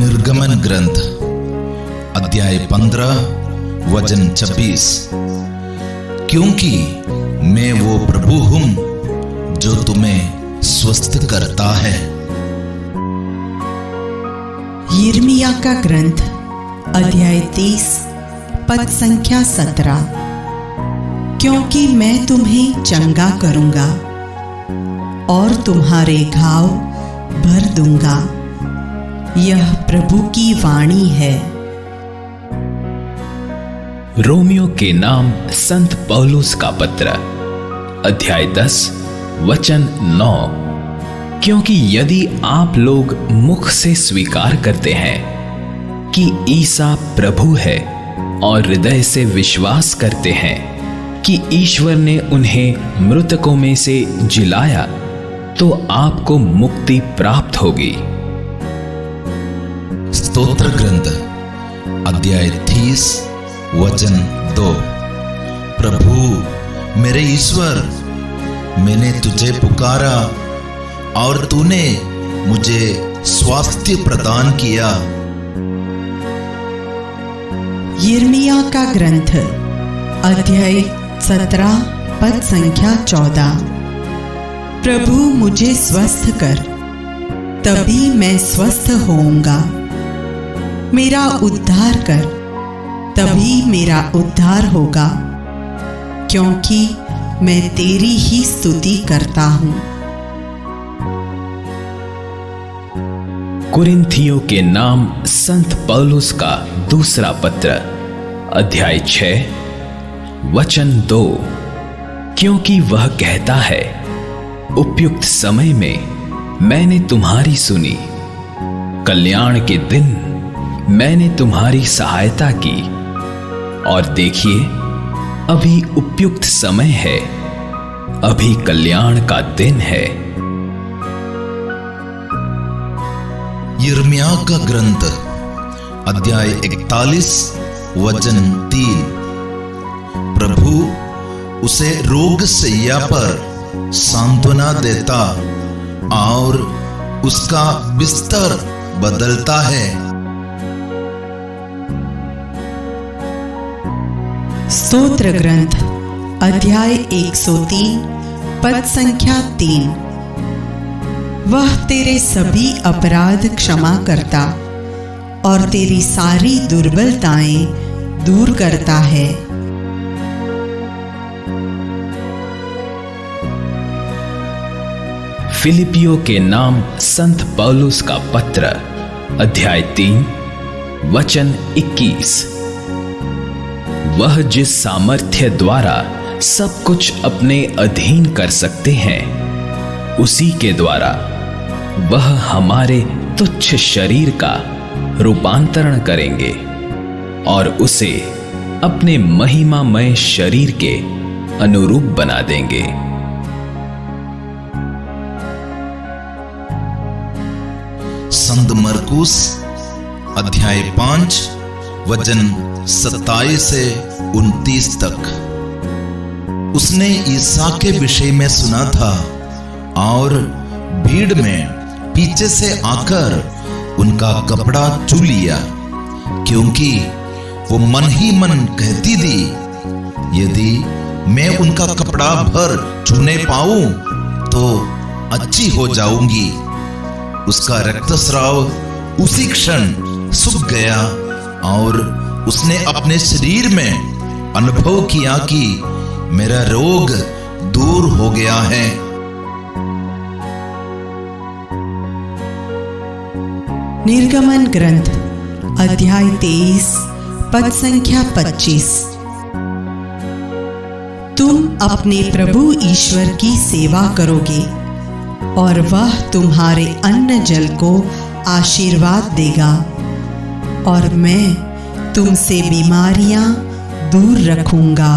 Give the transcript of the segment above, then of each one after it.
निर्गमन ग्रंथ अध्याय 15 वचन 26। क्योंकि मैं वो प्रभु हूं जो तुम्हें स्वस्थ करता है। यिर्मयाह का ग्रंथ अध्याय 30 पद संख्या 17। क्योंकि मैं तुम्हें चंगा करूंगा और तुम्हारे घाव भर दूंगा, यह प्रभु की वाणी है। रोमियो के नाम संत पौलुस का पत्र अध्याय 10 वचन 9। क्योंकि यदि आप लोग मुख से स्वीकार करते हैं कि ईसा प्रभु है और हृदय से विश्वास करते हैं कि ईश्वर ने उन्हें मृतकों में से जिलाया, तो आपको मुक्ति प्राप्त होगी। स्तोत्र ग्रंथ अध्याय 30 वचन 2। प्रभु मेरे ईश्वर, मैंने तुझे पुकारा और तूने मुझे स्वास्थ्य प्रदान किया। यिर्मयाह का ग्रंथ अध्याय 17 पद संख्या 14। प्रभु मुझे स्वस्थ कर, तभी मैं स्वस्थ होऊंगा। मेरा उद्धार कर, तभी मेरा उद्धार होगा, क्योंकि मैं तेरी ही स्तुति करता हूं। कुरिन्थियों के नाम संत पौलुस का दूसरा पत्र अध्याय 6 वचन 2। क्योंकि वह कहता है, उपयुक्त समय में मैंने तुम्हारी सुनी, कल्याण के दिन मैंने तुम्हारी सहायता की, और देखिए अभी उपयुक्त समय है, अभी कल्याण का दिन है। यिर्मयाह का ग्रंथ अध्याय 41 वचन 3। प्रभु उसे रोग शैय्या पर सांत्वना देता और उसका बिस्तर बदलता है। स्तोत्र ग्रंथ अध्याय 103 पद संख्या 3। वह तेरे सभी अपराध क्षमा करता और तेरी सारी दुर्बलताएं दूर करता है। फिलिपियों के नाम संत पौलुस का पत्र अध्याय 3 वचन 21। वह जिस सामर्थ्य द्वारा सब कुछ अपने अधीन कर सकते हैं, उसी के द्वारा वह हमारे तुच्छ शरीर का रूपांतरण करेंगे और उसे अपने महिमामय शरीर के अनुरूप बना देंगे। संत मरकुस अध्याय 5 वचन 27 से 29 तक। उसने ईसा के विषय में सुना था और भीड़ में पीछे से आकर उनका कपड़ा छू लिया, क्योंकि वो मन ही मन कहती थी, यदि मैं उनका कपड़ा भर छूने पाऊं तो अच्छी हो जाऊंगी। उसका रक्तस्राव उसी क्षण सूख गया और उसने अपने शरीर में अनुभव किया कि मेरा रोग दूर हो गया है। निर्गमन ग्रंथ अध्याय 23 पद संख्या 25। तुम अपने प्रभु ईश्वर की सेवा करोगे और वह तुम्हारे अन्न जल को आशीर्वाद देगा, और मैं तुमसे बीमारियां दूर रखूंगा।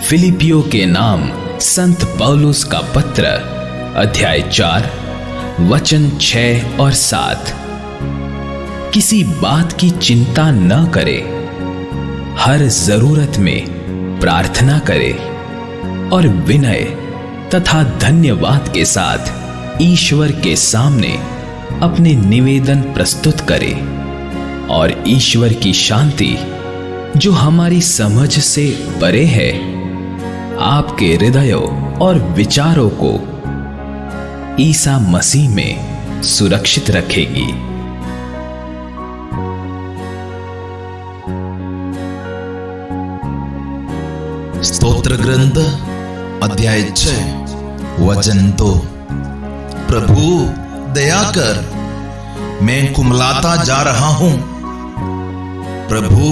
फिलिपियों के नाम संत पौलुस का पत्र अध्याय 4 वचन 6 और 7। किसी बात की चिंता न करे, हर जरूरत में प्रार्थना करे और विनय तथा धन्यवाद के साथ ईश्वर के सामने अपने निवेदन प्रस्तुत करें और ईश्वर की शांति जो हमारी समझ से परे है आपके हृदयों और विचारों को ईसा मसीह में सुरक्षित रखेगी। स्तोत्र ग्रंथ अध्याय 6 वचन 2। प्रभु दया कर, मैं कुमलाता जा रहा हूं। प्रभु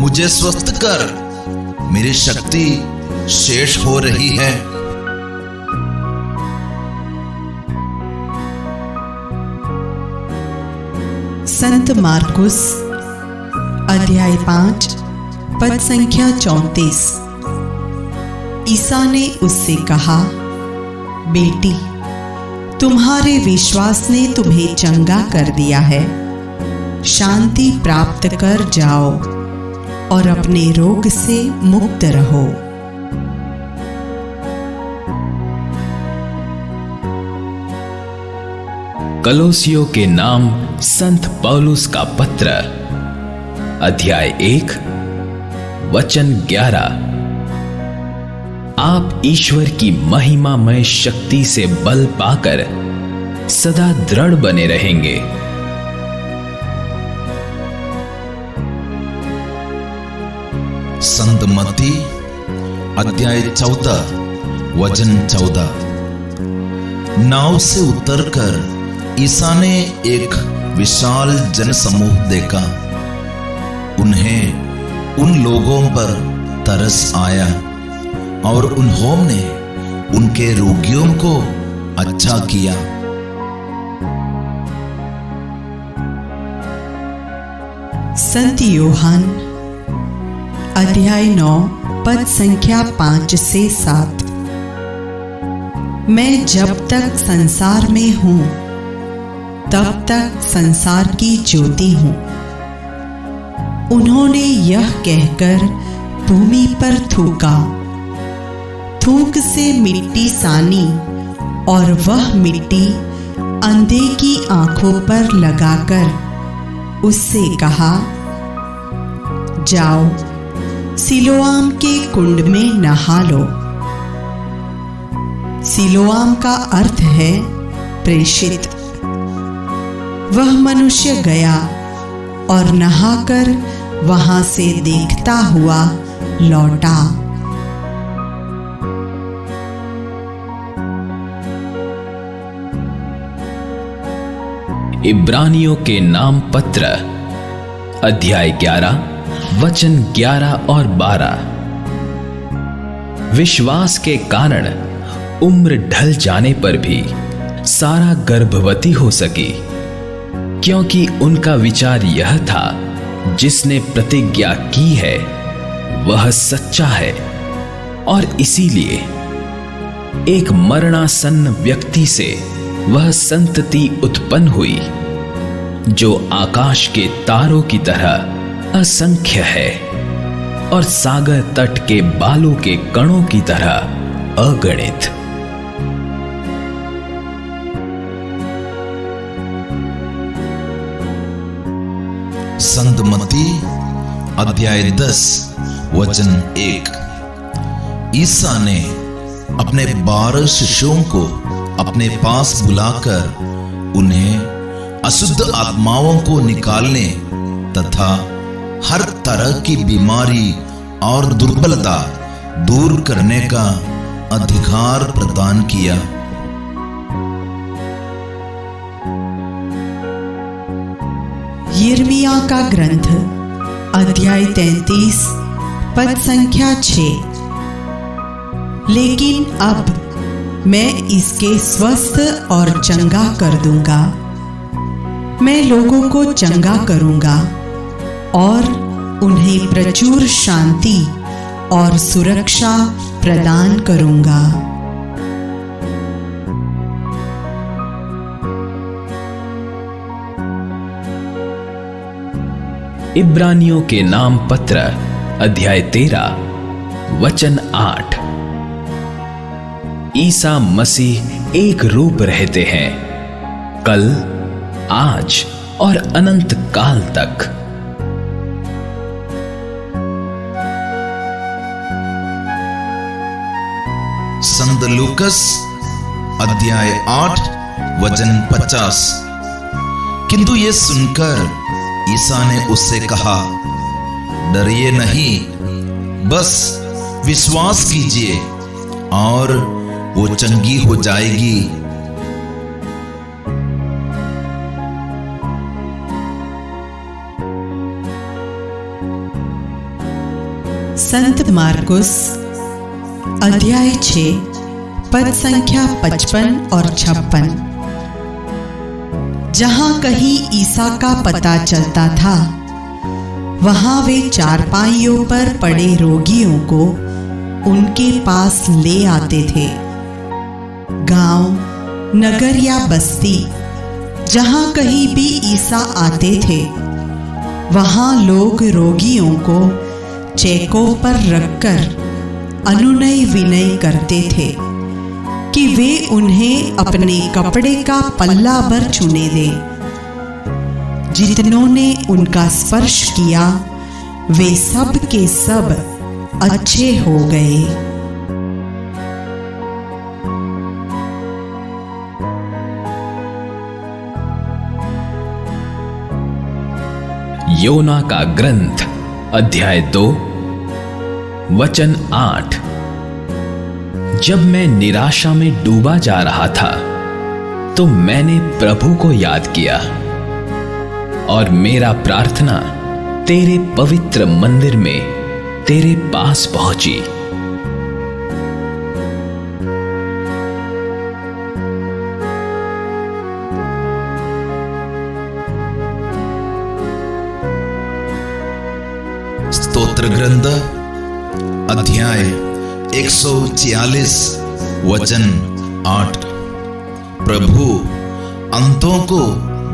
मुझे स्वस्थ कर, मेरी शक्ति शेष हो रही है। संत मार्कुस अध्याय 5 पद संख्या 34। ईसा ने उससे कहा, बेटी, तुम्हारे विश्वास ने तुम्हें चंगा कर दिया है। शांति प्राप्त कर जाओ और अपने रोग से मुक्त रहो। कलोसियों के नाम संत पौलुस का पत्र अध्याय 1 वचन 11। आप ईश्वर की महिमामय शक्ति से बल पाकर सदा दृढ़ बने रहेंगे। संत मत्ती अध्याय 14 वचन 14। नाव से उतरकर ईसा ने एक विशाल जनसमूह देखा। उन्हें उन लोगों पर तरस आया और उन्होंने उनके रोगियों को अच्छा किया। संत यूहन्ना अध्याय 9 पद संख्या 5 से 7। मैं जब तक संसार में हूं तब तक संसार की ज्योति हूं। उन्होंने यह कहकर भूमि पर थूका। थूक से मिट्टी सानी और वह मिट्टी अंधे की आंखों पर लगाकर उससे कहा, जाओ सिलोआम के कुंड में नहा लो। सिलोआम का अर्थ है प्रेषित। वह मनुष्य गया और नहाकर वहां से देखता हुआ लौटा। इब्रानियों के नाम पत्र अध्याय 11 वचन 11 और 12। विश्वास के कारण उम्र ढल जाने पर भी सारा गर्भवती हो सकी, क्योंकि उनका विचार यह था, जिसने प्रतिज्ञा की है वह सच्चा है। और इसीलिए एक मरणासन्न व्यक्ति से वह संतति उत्पन्न हुई जो आकाश के तारों की तरह असंख्य है और सागर तट के बालों के कणों की तरह अगणित। संत मत्ती अध्याय 10 वचन 1। ईसा ने अपने 12 शिष्यों को अपने पास बुलाकर उन्हें अशुद्ध आत्माओं को निकालने तथा हर तरह की बीमारी और दुर्बलता दूर करने का अधिकार प्रदान किया। यिर्मयाह का ग्रंथ अध्याय 33 पद संख्या 6। लेकिन अब मैं इसके स्वस्थ और चंगा कर दूंगा। मैं लोगों को चंगा करूंगा और उन्हें प्रचुर शांति और सुरक्षा प्रदान करूंगा। इब्रानियों के नाम पत्र अध्याय 13 वचन 8। ईसा मसीह एक रूप रहते हैं, कल, आज और अनंत काल तक। संत लूकस अध्याय 8 वचन 50। किंतु ये सुनकर ईसा ने उससे कहा, डरिए नहीं, बस विश्वास कीजिए और वो चंगी हो जाएगी। संत मार्कुस अध्याय 6 पद संख्या 55 और 56। जहां कहीं ईसा का पता चलता था, वहां वे चारपाइयों पर पड़े रोगियों को उनके पास ले आते थे। गांव, नगर या बस्ती, जहां कहीं भी ईसा आते थे, वहां लोग रोगियों को चेकों पर रखकर अनुनय विनय करते थे कि वे उन्हें अपने कपड़े का पल्ला भर छूने दें। जितनों ने उनका स्पर्श किया, वे सब के सब अच्छे हो गए। योना का ग्रंथ अध्याय 2 वचन 8। जब मैं निराशा में डूबा जा रहा था, तो मैंने प्रभु को याद किया और मेरा प्रार्थना तेरे पवित्र मंदिर में तेरे पास पहुंची। स्तोत्र ग्रंथ अध्याय 146 वचन 8। प्रभु अंतों को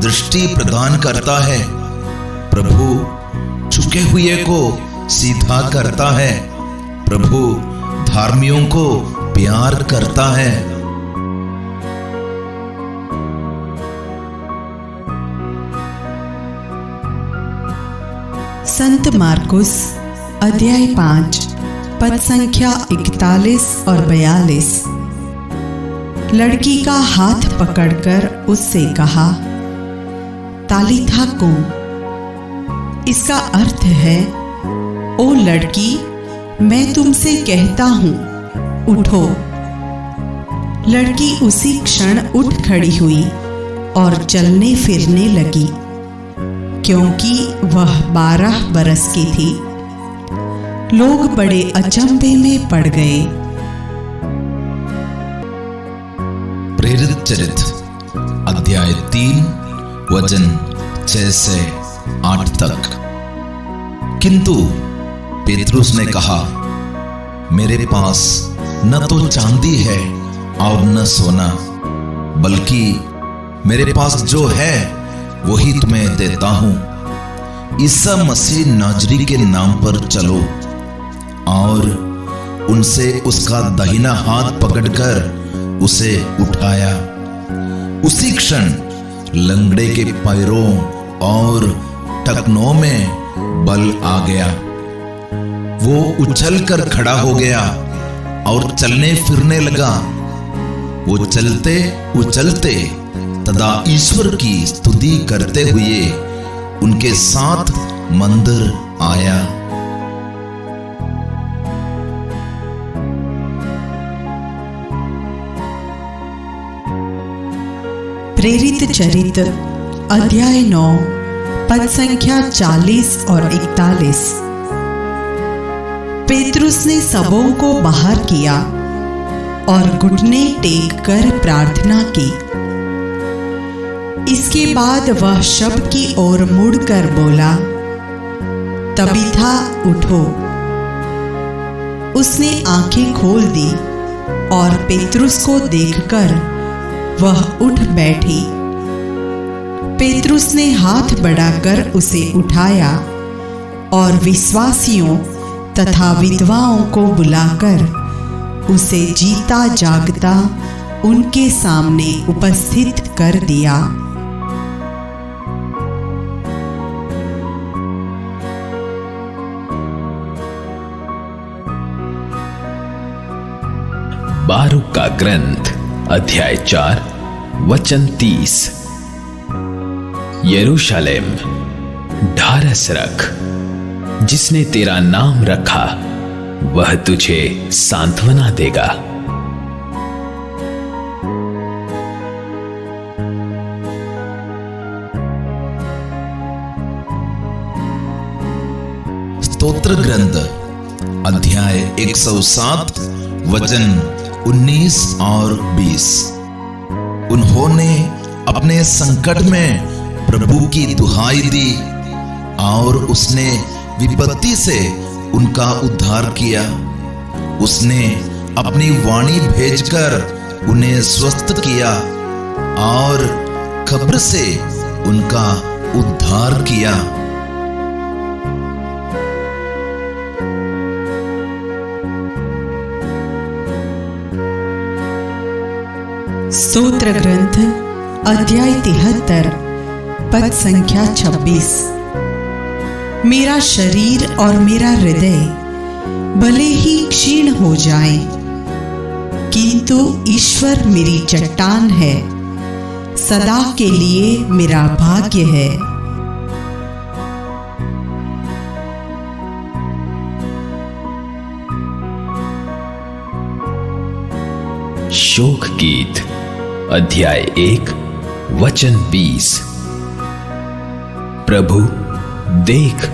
दृष्टि प्रदान करता है, प्रभु झुके हुए को सीधा करता है, प्रभु धार्मियों को प्यार करता है। संत मार्कुस अध्याय 5 पद संख्या 41 और 42। लड़की का हाथ पकड़कर उससे कहा, तालिथा कुम। इसका अर्थ है, ओ लड़की, मैं तुमसे कहता हूं, उठो। लड़की उसी क्षण उठ खड़ी हुई और चलने फिरने लगी, क्योंकि वह 12 बरस की थी। लोग बड़े अचंभे में पड़ गए। प्रेरित चरित्र अध्याय 3 वचन 6 से 8 तक। किंतु पेतरुस ने कहा, मेरे पास न तो चांदी है और न सोना, बल्कि मेरे पास जो है वही तुम्हें देता हूं। ईसा मसीह नाजरी के नाम पर चलो। और उनसे उसका दाहिना हाथ पकड़कर उसे उठाया। उसी क्षण लंगड़े के पैरों और टखनों में बल आ गया। वो उछलकर खड़ा हो गया और चलने फिरने लगा। वो चलते उछलते तथा ईश्वर की स्तुति करते हुए उनके साथ मंदिर आया। प्रेरित चरित्र अध्याय 9 पद संख्या 40 और 41। पेतरुस ने सबों को बाहर किया और घुटने टेक कर प्रार्थना की। इसके बाद वह शव की ओर मुड़कर बोला, तबीथा उठो। उसने आंखें खोल दी और पेतरुस को देखकर वह उठ बैठी। पेतरुस ने हाथ बढ़ाकर उसे उठाया और विश्वासियों तथा विधवाओं को बुलाकर उसे जीता जागता उनके सामने उपस्थित कर दिया। बारूक का ग्रंथ अध्याय 4 वचन 30। यरूशलेम, ढारस रख, जिसने तेरा नाम रखा वह तुझे सांत्वना देगा। स्तोत्र ग्रंथ अध्याय 107 वचन 19 और 20। उन्होंने अपने संकट में प्रभु की दुहाई दी और उसने विपत्ति से उनका उद्धार किया। उसने अपनी वाणी भेजकर उन्हें स्वस्थ किया और खबर से उनका उद्धार किया। स्तोत्र ग्रंथ अध्याय 73 पद संख्या 26। मेरा शरीर और मेरा हृदय भले ही क्षीण हो जाएं, किंतु ईश्वर मेरी चट्टान है, सदा के लिए मेरा भाग्य है। शोक गीत अध्याय 1 वचन 20। प्रभु देख,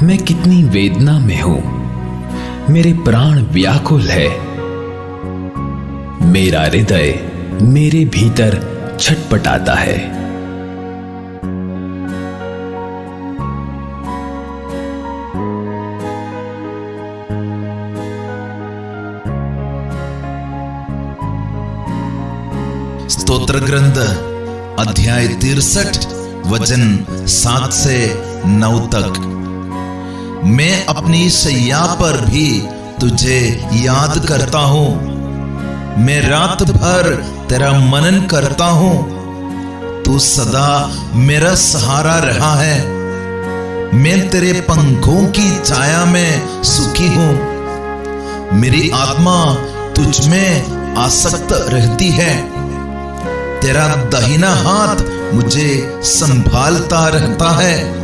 मैं कितनी वेदना में हूं, मेरे प्राण व्याकुल है, मेरा हृदय मेरे भीतर छटपटाता है। स्तोत्र ग्रंथ अध्याय 63 वचन 7 से 9 तक। मैं अपनी शैया पर भी तुझे याद करता हूं, मैं रात भर तेरा मनन करता हूं। तू सदा मेरा सहारा रहा है, मैं तेरे पंखों की छाया में सुखी हूं। मेरी आत्मा तुझ में आसक्त रहती है, तेरा दाहिना हाथ मुझे संभालता रहता है।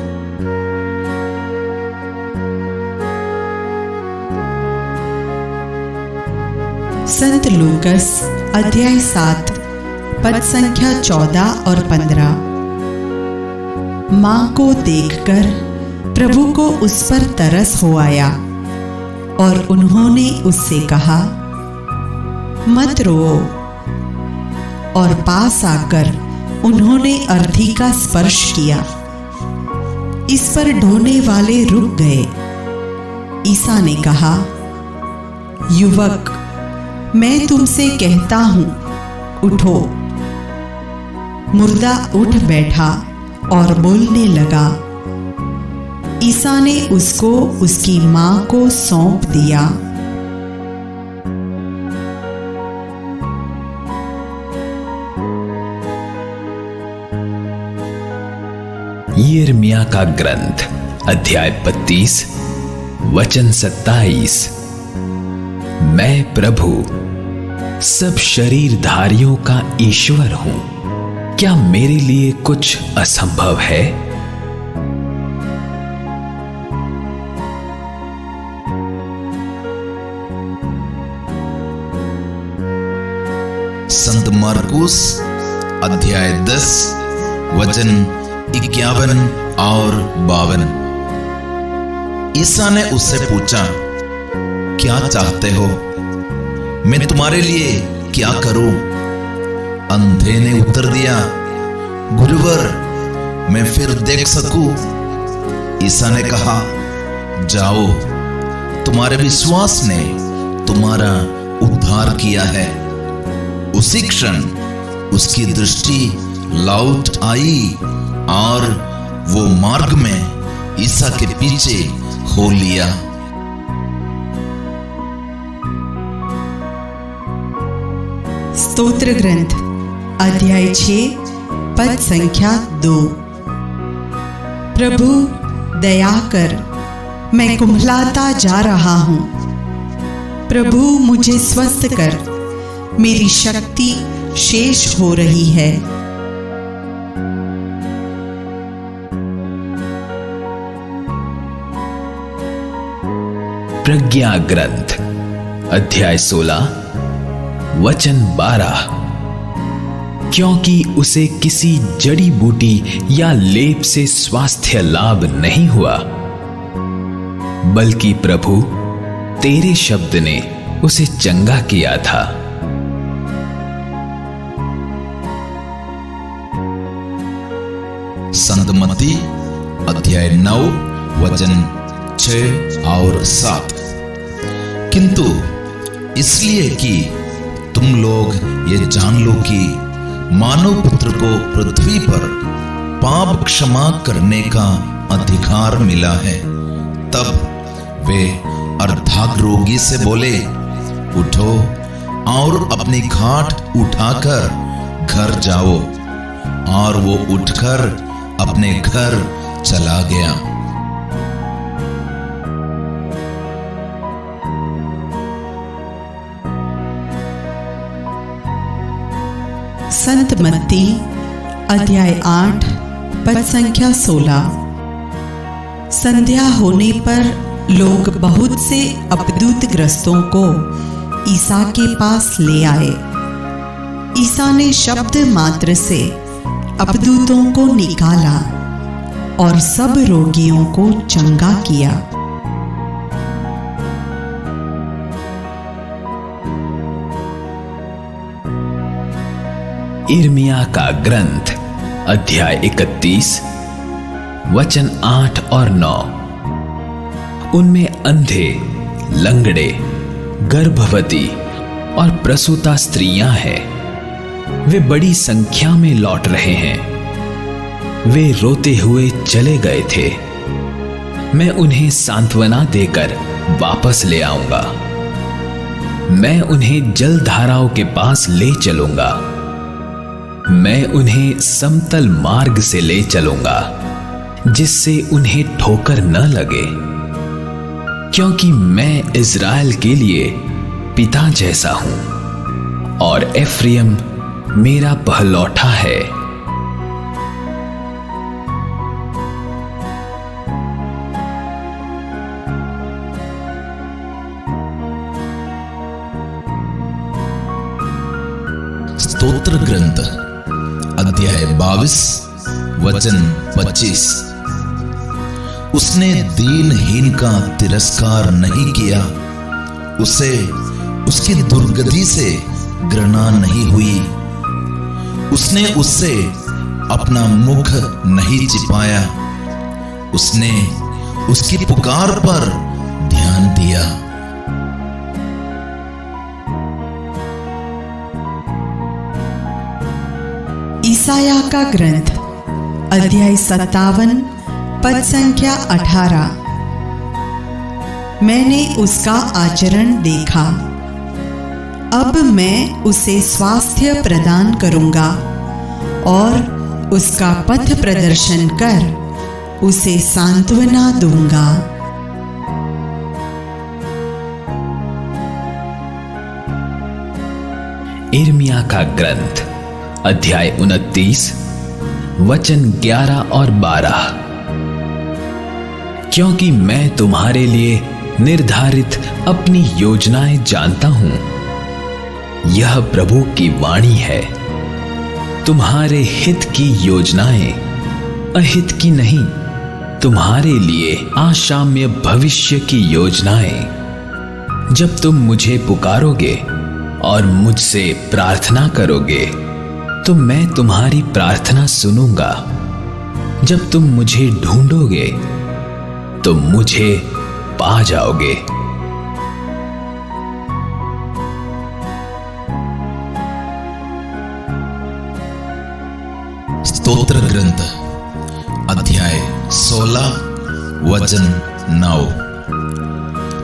संत लूकस अध्याय 7 पद संख्या 14 और 15। मां को देखकर प्रभु को उस पर तरस हो आया और उन्होंने उससे कहा, मत रो। और पास आकर उन्होंने अर्थी का स्पर्श किया। इस पर ढोने वाले रुक गए। ईसा ने कहा, युवक, मैं तुमसे कहता हूं, उठो। मुर्दा उठ बैठा और बोलने लगा। ईसा ने उसको उसकी मां को सौंप दिया। यिर्मयाह का ग्रंथ अध्याय 32 वचन 27। मैं प्रभु सब शरीरधारियों का ईश्वर हूं, क्या मेरे लिए कुछ असंभव है? संत मरकुस अध्याय 10 वचन 51 और 52। ईसा ने उससे पूछा, क्या चाहते हो, मैं तुम्हारे लिए क्या करूं? अंधे ने उत्तर दिया, गुरुवर, मैं फिर देख सकूं। ईसा ने कहा, जाओ, तुम्हारे विश्वास ने तुम्हारा उद्धार किया है। उसी क्षण उसकी दृष्टि लौट आई और वो मार्ग में ईसा के पीछे हो लिया। स्तोत्र ग्रंथ अध्याय 6 पद संख्या 2। प्रभु दया कर, मैं कुम्हलाता जा रहा हूँ। प्रभु मुझे स्वस्थ कर, मेरी शक्ति शेष हो रही है। प्रज्ञा ग्रंथ अध्याय 16 वचन 12। क्योंकि उसे किसी जड़ी बूटी या लेप से स्वास्थ्य लाभ नहीं हुआ, बल्कि प्रभु तेरे शब्द ने उसे चंगा किया था। संत मत्ती अध्याय 9 वचन 6 और 7। किंतु इसलिए कि तुम लोग ये जान लो कि मानव पुत्र को पृथ्वी पर पाप क्षमा करने का अधिकार मिला है, तब वे अर्धांग रोगी से बोले, उठो और अपनी खाट उठाकर घर जाओ। और वो उठकर अपने घर चला गया। संत मत्ती अध्याय 8 पद संख्या 16। संध्या होने पर लोग बहुत से अपदूत ग्रस्तों को ईसा के पास ले आए। ईसा ने शब्द मात्र से अपदूतों को निकाला और सब रोगियों को चंगा किया। इर्मिया का ग्रंथ अध्याय 31 वचन 8 और 9। उनमें अंधे, लंगड़े, गर्भवती और प्रसूता स्त्रियां हैं। वे बड़ी संख्या में लौट रहे हैं। वे रोते हुए चले गए थे। मैं उन्हें सांत्वना देकर वापस ले आऊंगा। मैं उन्हें जलधाराओं के पास ले चलूंगा। मैं उन्हें समतल मार्ग से ले चलूंगा, जिससे उन्हें ठोकर न लगे, क्योंकि मैं इज़राइल के लिए पिता जैसा हूं और एफ्रेम मेरा पहलौठा है। स्तोत्र ग्रंथ अध्याय 22 वचन 25। उसने दीनहीन का तिरस्कार नहीं किया, उसे उसकी दुर्गति से घृणा नहीं हुई। उसने उससे अपना मुख नहीं छिपाया। उसने उसकी पुकार पर ध्यान दिया। ईसाया का ग्रंथ अध्याय 57 पद संख्या 18। मैंने उसका आचरण देखा, अब मैं उसे स्वास्थ्य प्रदान करूंगा और उसका पथ प्रदर्शन कर उसे सांत्वना दूंगा। इर्मिया का ग्रंथ अध्याय 29 वचन 11 और 12। क्योंकि मैं तुम्हारे लिए निर्धारित अपनी योजनाएं जानता हूं, यह प्रभु की वाणी है। तुम्हारे हित की योजनाएं अहित की नहीं, तुम्हारे लिए आशाम्य भविष्य की योजनाएं। जब तुम मुझे पुकारोगे और मुझसे प्रार्थना करोगे, तो मैं तुम्हारी प्रार्थना सुनूंगा। जब तुम मुझे ढूंढोगे तो मुझे पा जाओगे। स्तोत्र ग्रंथ अध्याय 16 वचन 9।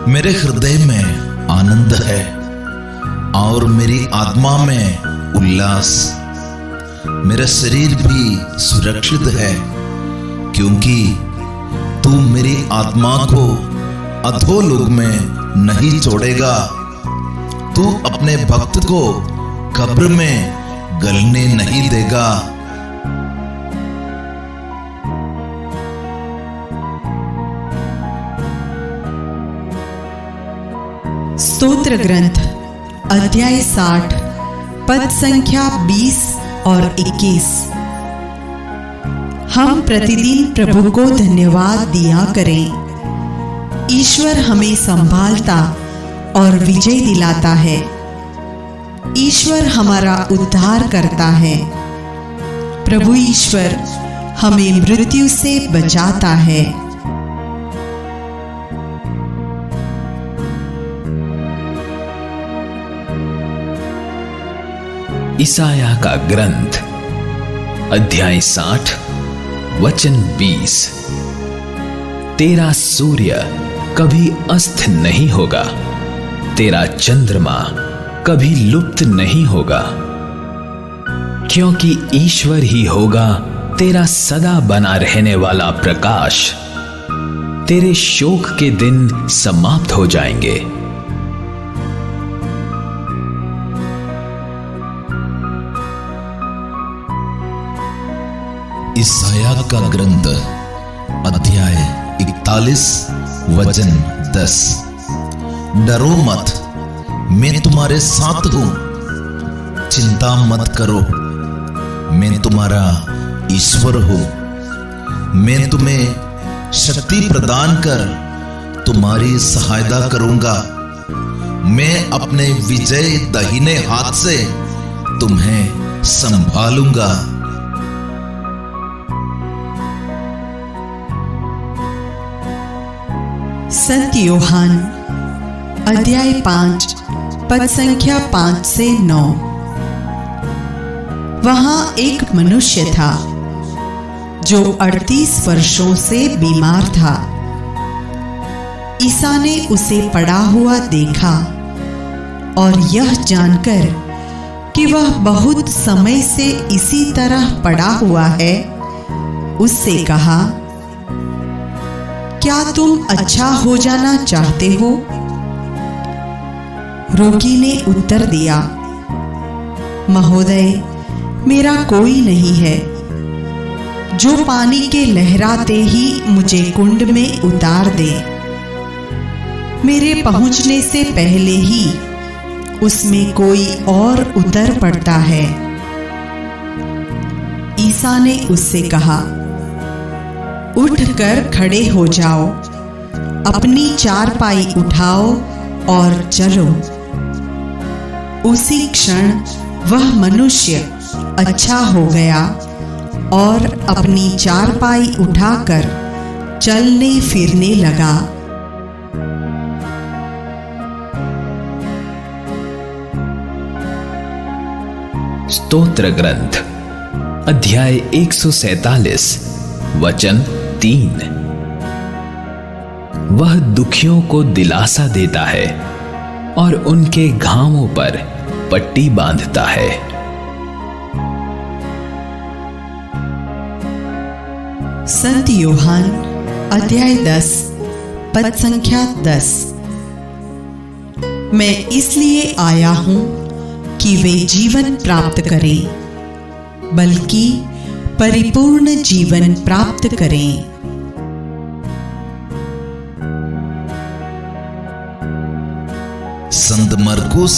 मेरे हृदय में आनंद है और मेरी आत्मा में उल्लास। मेरा शरीर भी सुरक्षित है, क्योंकि तू मेरी आत्मा को अधोलोक में नहीं छोड़ेगा। तू अपने भक्त को कब्र में गलने नहीं देगा। स्तोत्र ग्रंथ अध्याय 60 पद संख्या 20 और 21। हम प्रतिदिन प्रभु को धन्यवाद दिया करें। ईश्वर हमें संभालता और विजय दिलाता है। ईश्वर हमारा उद्धार करता है। प्रभु ईश्वर हमें मृत्यु से बचाता है। ईसाया का ग्रंथ अध्याय 60 वचन 20। तेरा सूर्य कभी अस्त नहीं होगा, तेरा चंद्रमा कभी लुप्त नहीं होगा, क्योंकि ईश्वर ही होगा तेरा सदा बना रहने वाला प्रकाश। तेरे शोक के दिन समाप्त हो जाएंगे। ईसाया का ग्रंथ अध्याय 41 वचन 10। डरो मत, मैं तुम्हारे साथ हूं। चिंता मत करो, मैं तुम्हारा ईश्वर हूं। मैं तुम्हें शक्ति प्रदान कर तुम्हारी सहायता करूंगा। मैं अपने विजय दाहिने हाथ से तुम्हें संभालूंगा। संत योहान अध्याय 5 पद संख्या 5 से 9। वहां एक मनुष्य था जो 38 वर्षों से बीमार था। ईसा ने उसे पड़ा हुआ देखा और यह जानकर कि वह बहुत समय से इसी तरह पड़ा हुआ है, उससे कहा, क्या तुम अच्छा हो जाना चाहते हो? रोगी ने उत्तर दिया, महोदय, मेरा कोई नहीं है जो पानी के लहराते ही मुझे कुंड में उतार दे। मेरे पहुंचने से पहले ही उसमें कोई और उतर पड़ता है। ईसा ने उससे कहा, उठकर खड़े हो जाओ, अपनी चारपाई उठाओ और चलो। उसी क्षण वह मनुष्य अच्छा हो गया और अपनी चारपाई उठाकर चलने फिरने लगा। स्तोत्र ग्रंथ अध्याय 147 वचन 3। वह दुखियों को दिलासा देता है और उनके घावों पर पट्टी बांधता है। संत योहान अध्याय 10 पद संख्या 10। मैं इसलिए आया हूं कि वे जीवन प्राप्त करें, बल्कि परिपूर्ण जीवन प्राप्त करें। संत मरकुस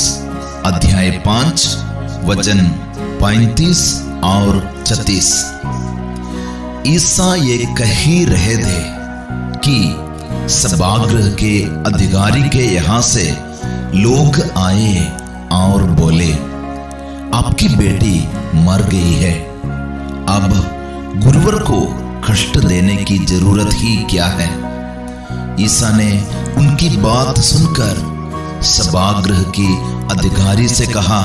अध्याय 5 वचन 35 और 36। ईसा ये कह ही रहे थे कि सभागृह के अधिकारी के यहां से लोग आए और बोले, आपकी बेटी मर गई है, अब गुरुवर को कष्ट देने की जरूरत ही क्या है। ईसा ने उनकी बात सुनकर सभागृह की अधिकारी से कहा,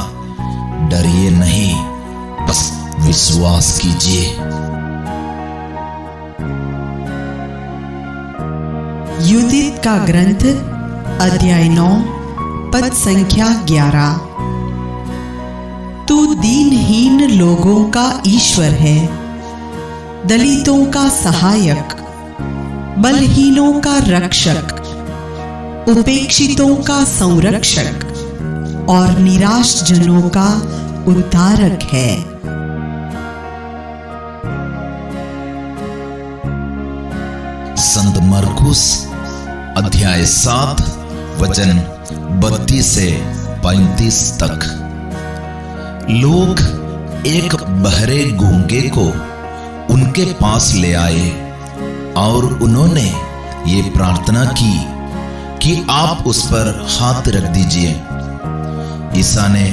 डरिए नहीं, बस विश्वास कीजिए। युदित का ग्रंथ अध्याय 9 पद संख्या 11। तू दीनहीन लोगों का ईश्वर है, दलितों का सहायक, बलहीनों का रक्षक, उपेक्षितों का संरक्षक और निराश जनों का उद्धारक है। संत मरकुस अध्याय 7 वचन 32 से 35 तक। लोग एक बहरे गूंगे को उनके पास ले आए और उन्होंने ये प्रार्थना की कि आप उस पर हाथ रख दीजिए। ईसा ने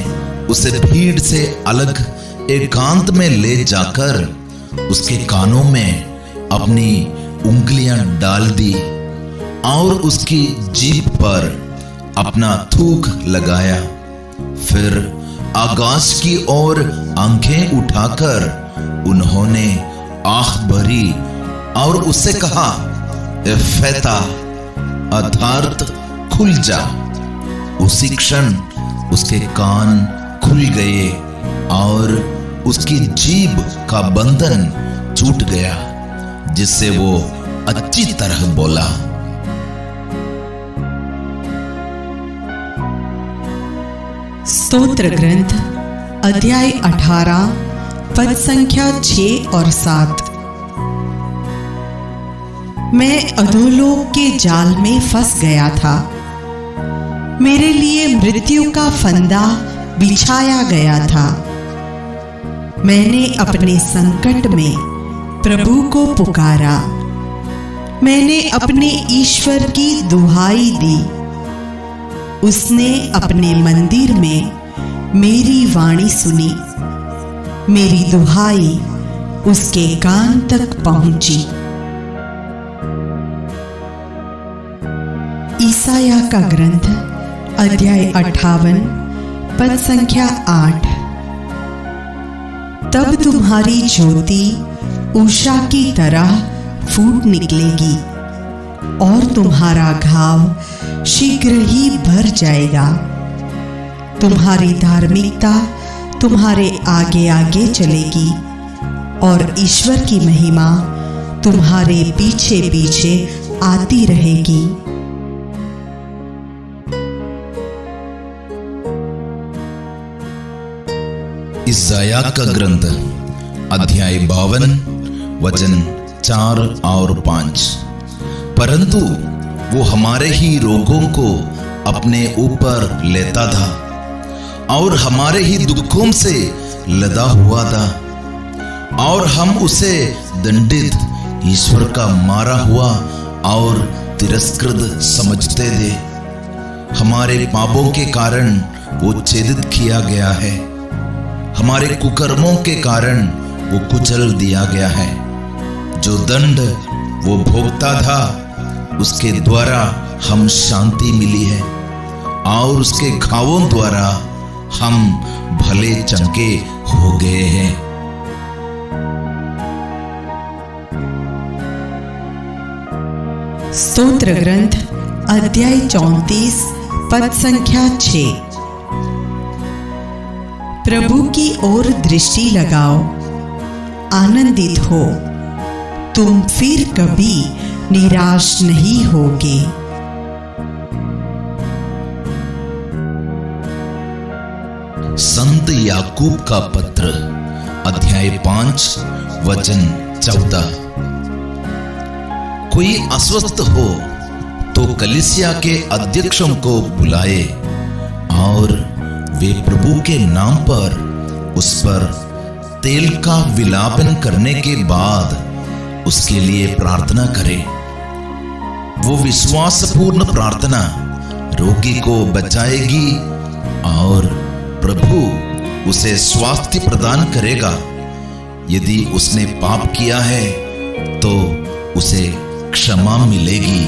उसे भीड़ से अलग एकांत में ले जाकर उसके कानों में अपनी उंगलियां डाल दी और उसकी जीभ पर अपना थूक लगाया। फिर आकाश की ओर आंखें उठाकर उन्होंने आह भरी और उससे कहा, एफेता, अर्थात खुल जा। उसी क्षण उसके कान खुल गए और उसकी जीभ का बंधन छूट गया, जिससे वो अच्छी तरह बोला। स्तोत्र ग्रंथ अध्याय 18 पद संख्या 6 और 7। मैं अधोलोक के जाल में फंस गया था, मेरे लिए मृत्यु का फंदा बिछाया गया था। मैंने अपने संकट में प्रभु को पुकारा, मैंने अपने ईश्वर की दुहाई दी। उसने अपने मंदिर में मेरी वाणी सुनी, मेरी दुहाई उसके कान तक पहुंची। ईसाया का ग्रंथ अध्याय 58 पद संख्या 8। तब तुम्हारी ज्योति उषा की तरह फूट निकलेगी और तुम्हारा घाव शीघ्र ही भर जाएगा। तुम्हारी धार्मिकता तुम्हारे आगे आगे चलेगी और ईश्वर की महिमा तुम्हारे पीछे पीछे आती रहेगी। इसाया का ग्रंथ अध्याय 52 वचन 4 और 5। परंतु वो हमारे ही रोगों को अपने ऊपर लेता था और हमारे ही दुखों से लदा हुआ था, और हम उसे दंडित, ईश्वर का मारा हुआ और तिरस्कृत समझते थे। हमारे पापों के कारण वो छेदित किया गया है, हमारे कुकर्मों के कारण वो कुचल दिया गया है। जो दंड वो भोगता था, उसके द्वारा हम शांति मिली है, और उसके घावों द्वारा हम भले चंगे हो गए हैं। स्तोत्र ग्रंथ अध्याय 34 पद संख्या 6। प्रभु की ओर दृष्टि लगाओ, आनंदित हो, तुम फिर कभी निराश नहीं होगे। संत याकूब का पत्र अध्याय 5 वचन 14। कोई अस्वस्थ हो तो कलीसिया के अध्यक्षों को बुलाए और वे प्रभु के नाम पर उस पर तेल का विलापन करने के बाद उसके लिए प्रार्थना करें। वो विश्वासपूर्ण प्रार्थना रोगी को बचाएगी और प्रभु उसे स्वास्थ्य प्रदान करेगा। यदि उसने पाप किया है तो उसे क्षमा मिलेगी।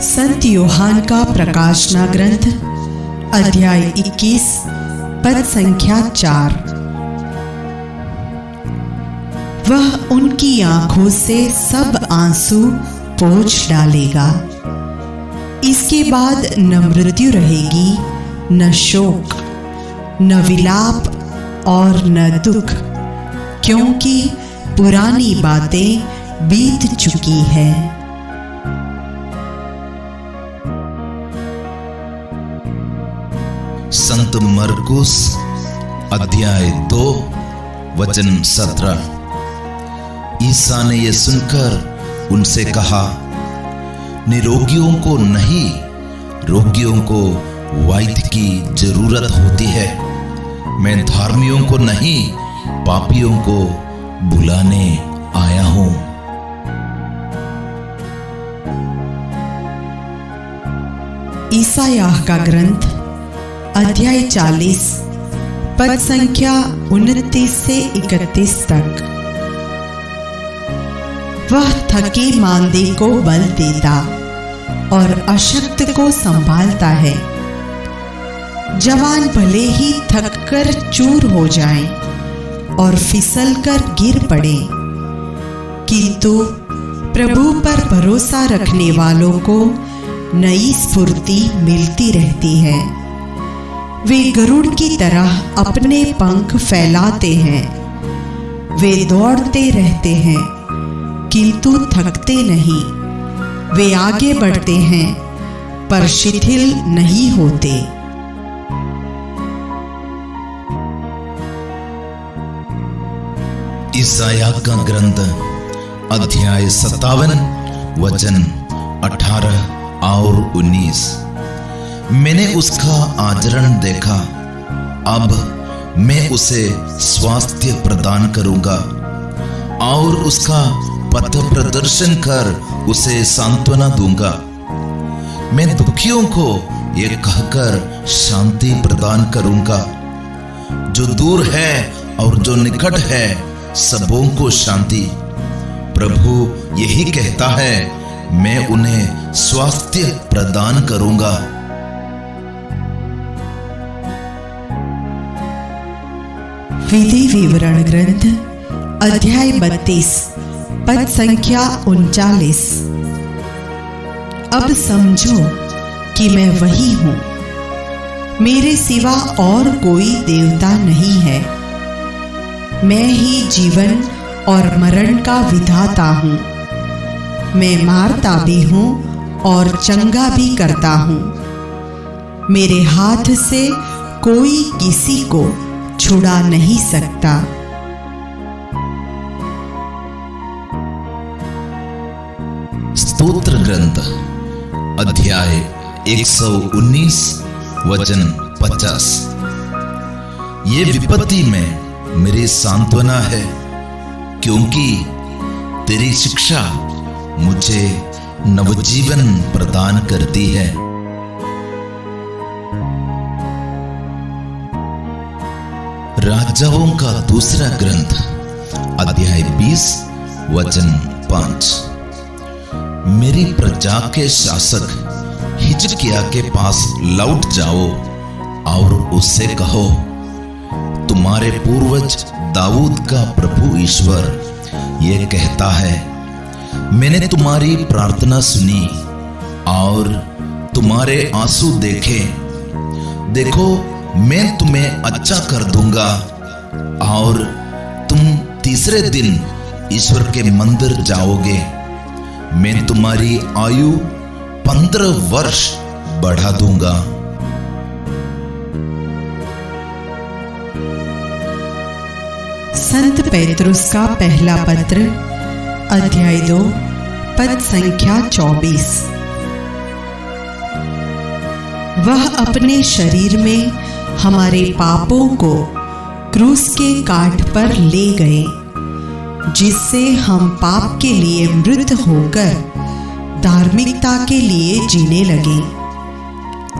संत यूहान का प्रकाशना ग्रंथ अध्याय 21 पद संख्या 4। वह उनकी आंखों से सब आंसू पोंछ डालेगा, इसके बाद न मृत्यु रहेगी, न शोक, न विलाप और न दुख, क्योंकि पुरानी बातें बीत चुकी है। संत मरकुस अध्याय 2 वचन 17। ईसा ने यह सुनकर उनसे कहा, निरोगियों को नहीं, रोगियों को वैद्य की जरूरत होती है। मैं धर्मियों को नहीं, पापियों को बुलाने आया हूं। ईसायाह का ग्रंथ अध्याय 40 पद संख्या 29 से 31 तक। वह थके मांदे को बल देता और अशक्त को संभालता है। जवान भले ही थककर चूर हो जाएं और फिसलकर गिर पड़े, किंतु प्रभु पर भरोसा रखने वालों को नई स्फूर्ति मिलती रहती है। वे गरुड़ की तरह अपने पंख फैलाते हैं। वे दौड़ते रहते हैं किंतु थकते नहीं। वे आगे बढ़ते हैं पर शिथिल नहीं होते। ईसाया का ग्रंथ अध्याय 57 वचन 18 और 19। मैंने उसका आचरण देखा, अब मैं उसे स्वास्थ्य प्रदान करूंगा और उसका पथ प्रदर्शन कर उसे सांत्वना दूंगा। मैं दुखियों को ये कहकर शांति प्रदान करूंगा, जो दूर है और जो निकट है सबों को शांति। प्रभु यही कहता है, मैं उन्हें स्वास्थ्य प्रदान करूंगा। विधि विवरण ग्रंथ अध्याय 32 पद संख्या 39। अब समझो कि मैं वही हूं, मेरे सिवा और कोई देवता नहीं है। मैं ही जीवन और मरण का विधाता हूं। मैं मारता भी हूं और चंगा भी करता हूं। मेरे हाथ से कोई किसी को छुड़ा नहीं सकता। स्तोत्र ग्रंथ अध्याय 119 वचन 50। ये विपत्ति में मेरी सांत्वना है, क्योंकि तेरी शिक्षा मुझे नवजीवन प्रदान करती है। राजाओं का दूसरा ग्रंथ अध्याय 20 वचन 5। मेरी प्रजा के शासक हिजकिय्याह के पास लौट जाओ और उससे कहो, तुम्हारे पूर्वज दाऊद का प्रभु ईश्वर ये कहता है, मैंने तुम्हारी प्रार्थना सुनी और तुम्हारे आंसू देखे। देखो, मैं तुम्हें अच्छा कर दूंगा और तुम तीसरे दिन ईश्वर के मंदिर जाओगे। मैं तुम्हारी आयु 15 वर्ष बढ़ा दूंगा। संत पेत्रुस का पहला पत्र अध्याय 2 पद संख्या 24। वह अपने शरीर में हमारे पापों को क्रूस के काट पर ले गए, जिससे हम पाप के लिए मृत होकर धार्मिकता के लिए जीने लगे।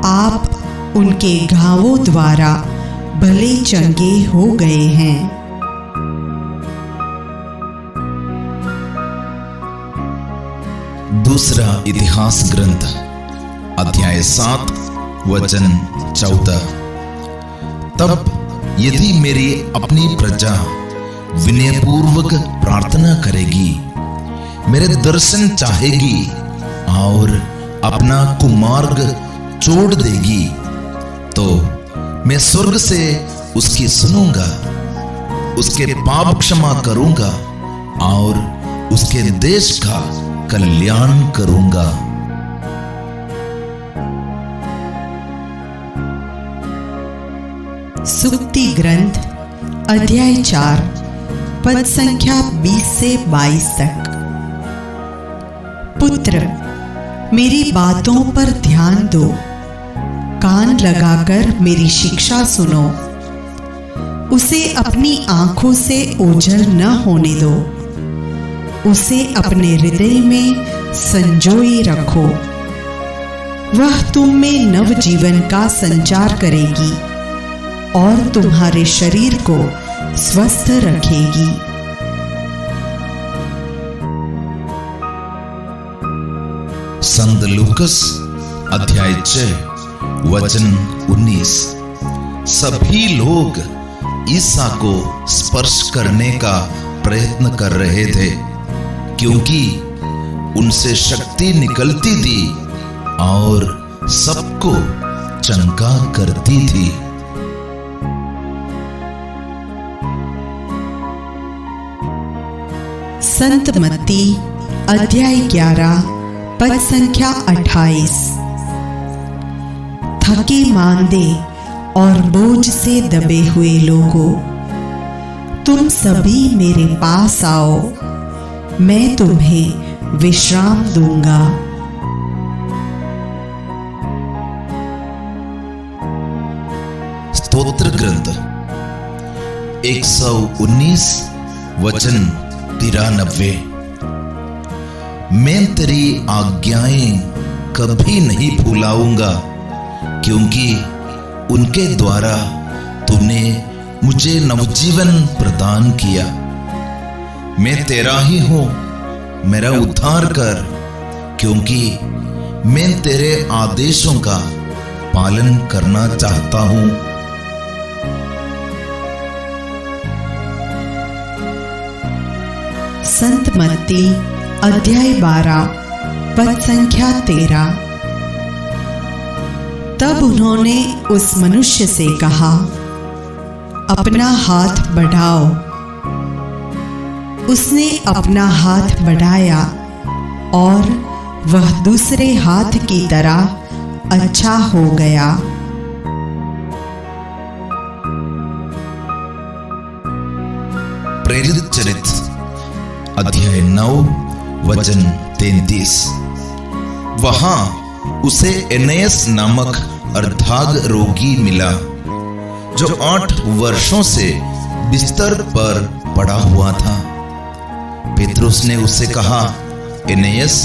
आप उनके घावों द्वारा भले चंगे हो गए हैं। दूसरा इतिहास ग्रंथ अध्याय 7 वचन 14। तब यदि मेरी अपनी प्रजा विनयपूर्वक प्रार्थना करेगी, मेरे दर्शन चाहेगी और अपना कुमार्ग छोड़ देगी तो मैं स्वर्ग से उसकी सुनूंगा, उसके पाप क्षमा करूंगा और उसके देश का कल्याण करूंगा। सुक्ति ग्रंथ अध्याय 4 पद संख्या 20 से 22 तक। पुत्र, मेरी बातों पर ध्यान दो, कान लगाकर मेरी शिक्षा सुनो। उसे अपनी आंखों से ओझल न होने दो, उसे अपने हृदय में संजोए रखो। वह तुम में नव जीवन का संचार करेगी और तुम्हारे शरीर को स्वस्थ रखेगी। संत लूकस अध्याय 6 वचन 19। सभी लोग ईसा को स्पर्श करने का प्रयत्न कर रहे थे, क्योंकि उनसे शक्ति निकलती थी और सबको चंगा करती थी। संत मत्ती अध्याय 11 पद संख्या 28। थके मांदे और बोझ से दबे हुए लोगों, तुम सभी मेरे पास आओ, मैं तुम्हें विश्राम दूंगा। स्तोत्र ग्रंथ 119 वचन 93। मैं तेरी आज्ञाएं कभी नहीं भुलाऊंगा, क्योंकि उनके द्वारा तूने मुझे नवजीवन प्रदान किया। मैं तेरा ही हूं, मेरा उद्धार कर, क्योंकि मैं तेरे आदेशों का पालन करना चाहता हूं। संत मत्ती अध्याय 12 पद संख्या 13। तब उन्होंने उस मनुष्य से कहा, अपना हाथ बढ़ाओ। उसने अपना हाथ बढ़ाया और वह दूसरे हाथ की तरह अच्छा हो गया। प्रेरित चरित्र अध्याय 9 वचन 33। वहां उसे एनेस नामक अर्धांग रोगी मिला, जो 8 वर्षों से बिस्तर पर पड़ा हुआ था। पेत्रुस ने उससे कहा, एनेस,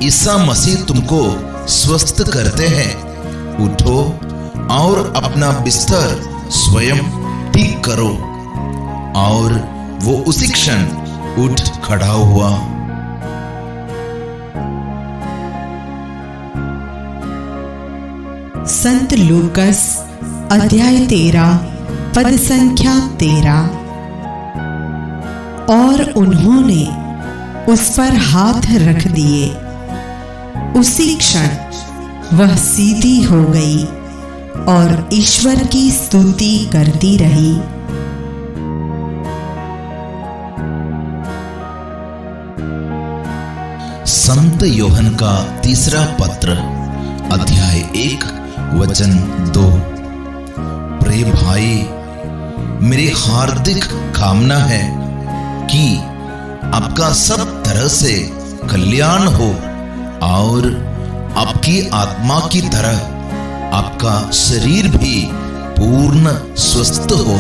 ईसा मसीह तुमको स्वस्थ करते हैं, उठो और अपना बिस्तर स्वयं ठीक करो। और वो उसी क्षण उठ खड़ा हुआ। संत लूकस अध्याय 13 पद संख्या 13। और उन्होंने उस पर हाथ रख दिए, उसी क्षण वह सीधी हो गई और ईश्वर की स्तुति करती रही। संत योहन का तीसरा पत्र अध्याय 1 वचन 2। प्रिय भाई, मेरी हार्दिक कामना है कि आपका सब तरह से कल्याण हो और आपकी आत्मा की तरह आपका शरीर भी पूर्ण स्वस्थ हो।